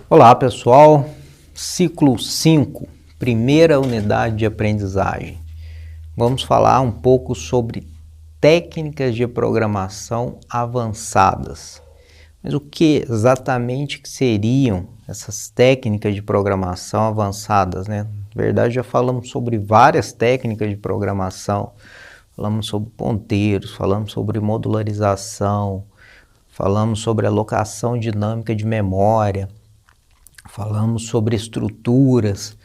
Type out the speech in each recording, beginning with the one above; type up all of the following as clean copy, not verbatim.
Olá pessoal, ciclo 5, primeira unidade de aprendizagem. Vamos falar um pouco sobre técnicas de programação avançadas. Mas o que exatamente seriam essas técnicas de programação avançadas, né? Na verdade já falamos sobre várias técnicas de programação, falamos sobre ponteiros, falamos sobre modularização, falamos sobre alocação dinâmica de memória, falamos sobre estruturas.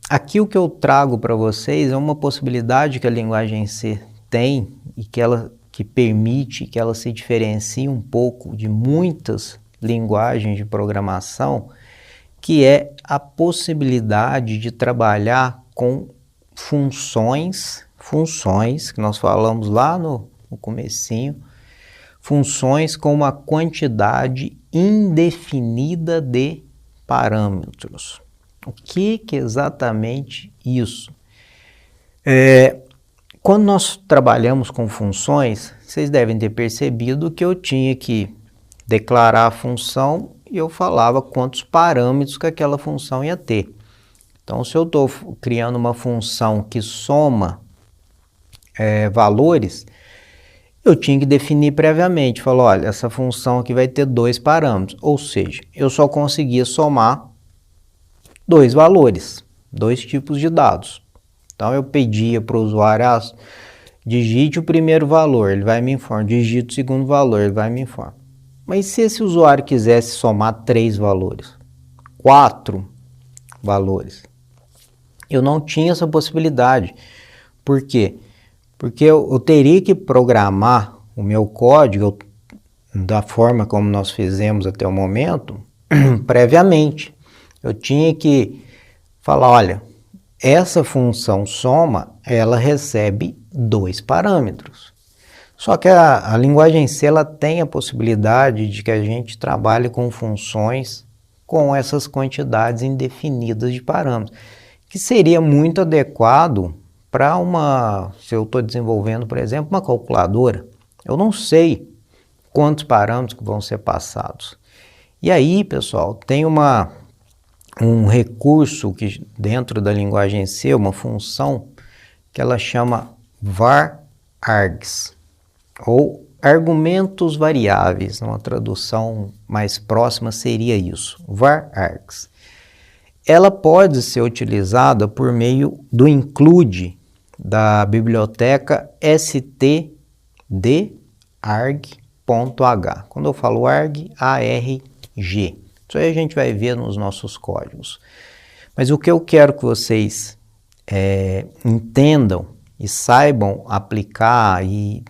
Aqui o que eu trago para vocês é uma possibilidade que a linguagem C tem e que permite que ela se diferencie um pouco de muitas linguagens de programação, que é a possibilidade de trabalhar com funções que nós falamos lá no comecinho, funções com uma quantidade indefinida de parâmetros. O que é exatamente isso? Quando nós trabalhamos com funções, vocês devem ter percebido que eu tinha que declarar a função e eu falava quantos parâmetros que aquela função ia ter. Então, se eu estou criando uma função que soma valores, eu tinha que definir previamente, falar, olha, essa função aqui vai ter 2 parâmetros, ou seja, eu só conseguia somar 2 valores, 2 tipos de dados. Então eu pedia para o usuário, digite o primeiro valor, ele vai me informar, digite o segundo valor, ele vai me informar. Mas se esse usuário quisesse somar 3 valores, 4 valores, eu não tinha essa possibilidade. Por quê? Porque eu teria que programar o meu código da forma como nós fizemos até o momento, previamente. Eu tinha que falar, olha, essa função soma, ela recebe 2 parâmetros. Só que a linguagem C, ela tem a possibilidade de que a gente trabalhe com funções com essas quantidades indefinidas de parâmetros, que seria muito adequado para se eu estou desenvolvendo, por exemplo, uma calculadora, eu não sei quantos parâmetros que vão ser passados. E aí, pessoal, tem um recurso que dentro da linguagem C, uma função que ela chama varargs, ou argumentos variáveis, uma tradução mais próxima seria isso, varargs. Ela pode ser utilizada por meio do include da biblioteca stdarg.h. Quando eu falo arg, ARG. Isso aí a gente vai ver nos nossos códigos. Mas o que eu quero que vocês entendam e saibam aplicar e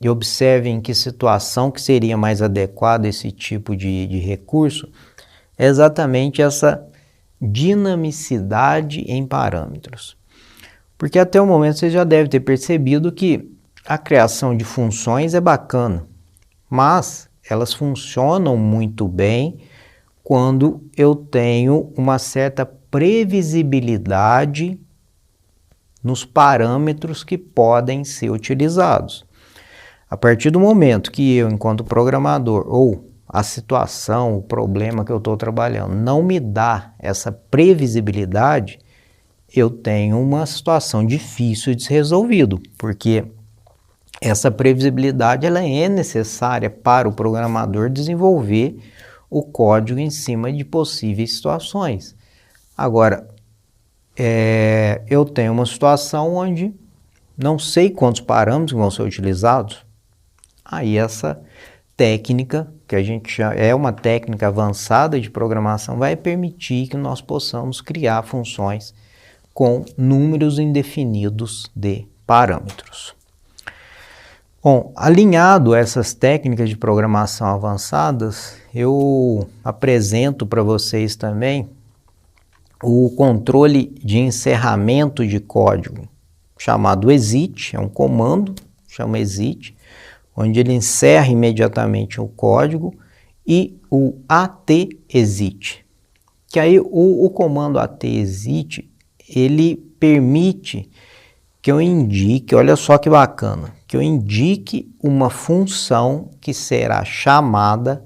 observem em que situação que seria mais adequado esse tipo de recurso é exatamente essa dinamicidade em parâmetros. Porque até o momento você já deve ter percebido que a criação de funções é bacana, mas elas funcionam muito bem quando eu tenho uma certa previsibilidade nos parâmetros que podem ser utilizados. A partir do momento que eu, enquanto programador, ou a situação, o problema que eu estou trabalhando, não me dá essa previsibilidade, eu tenho uma situação difícil de ser resolvido, porque essa previsibilidade ela é necessária para o programador desenvolver o código em cima de possíveis situações. Agora, eu tenho uma situação onde não sei quantos parâmetros vão ser utilizados, aí essa técnica, que a gente chama, é uma técnica avançada de programação, vai permitir que nós possamos criar funções com números indefinidos de parâmetros. Bom, alinhado a essas técnicas de programação avançadas, eu apresento para vocês também o controle de encerramento de código, chamado exit, é um comando, chama exit, onde ele encerra imediatamente o código, e o atexit, que aí o comando atexit, ele permite que eu indique, olha só que bacana, que eu indique uma função que será chamada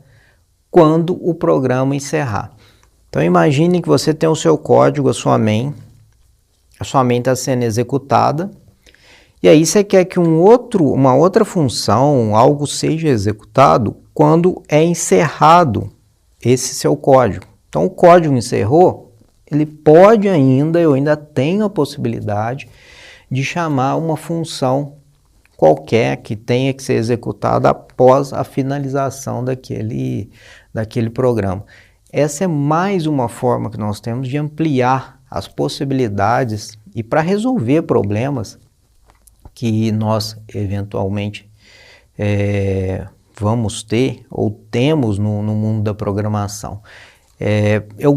quando o programa encerrar. Então imagine que você tem o seu código, a sua main está sendo executada, e aí você quer que uma outra função, algo seja executado quando é encerrado esse seu código. Então o código encerrou, eu ainda tenho a possibilidade de chamar uma função qualquer que tenha que ser executada após a finalização daquele programa. Essa é mais uma forma que nós temos de ampliar as possibilidades e para resolver problemas que nós eventualmente vamos ter ou temos no mundo da programação. Eu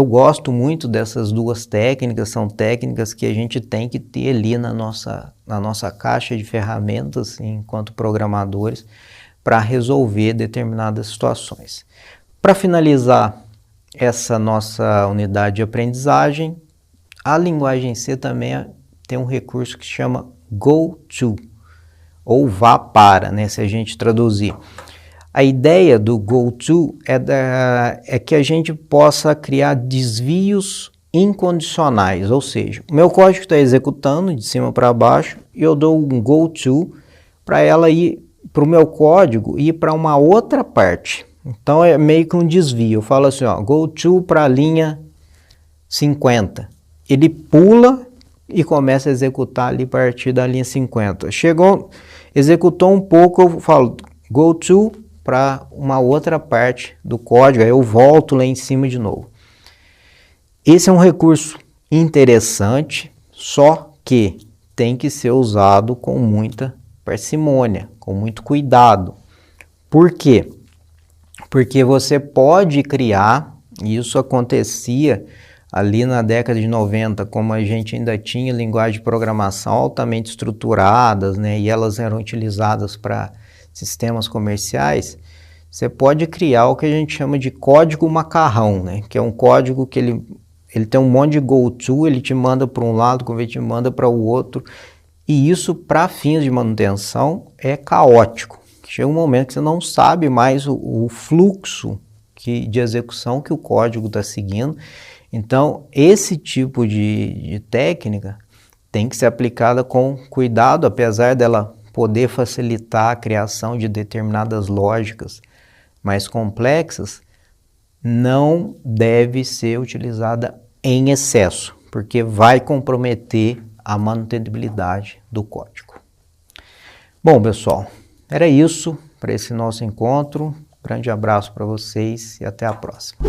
gosto muito dessas duas técnicas, são técnicas que a gente tem que ter ali na nossa caixa de ferramentas enquanto programadores para resolver determinadas situações. Para finalizar essa nossa unidade de aprendizagem, a linguagem C também tem um recurso que se chama GoTo, ou vá para, né, se a gente traduzir. A ideia do GoTo é que a gente possa criar desvios incondicionais, ou seja, o meu código está executando de cima para baixo e eu dou um GoTo para ela ir para o meu código e ir para uma outra parte. Então é meio que um desvio. Eu falo assim, ó, GoTo para a linha 50. Ele pula e começa a executar ali a partir da linha 50. Executou um pouco, eu falo GoTo para uma outra parte do código, aí eu volto lá em cima de novo. Esse é um recurso interessante, só que tem que ser usado com muita parcimônia, com muito cuidado. Por quê? Porque você pode criar, e isso acontecia ali na década de 90, como a gente ainda tinha linguagem de programação altamente estruturadas, né, e elas eram utilizadas para sistemas comerciais, você pode criar o que a gente chama de código macarrão, né, que é um código que ele tem um monte de GoTo, ele te manda para um lado, como ele te manda para o outro, e isso para fins de manutenção é caótico. Chega um momento que você não sabe mais o fluxo de execução que o código está seguindo. Então, esse tipo de técnica tem que ser aplicada com cuidado, apesar dela poder facilitar a criação de determinadas lógicas mais complexas, não deve ser utilizada em excesso, porque vai comprometer a manutenibilidade do código. Bom, pessoal, era isso para esse nosso encontro. Grande abraço para vocês e até a próxima.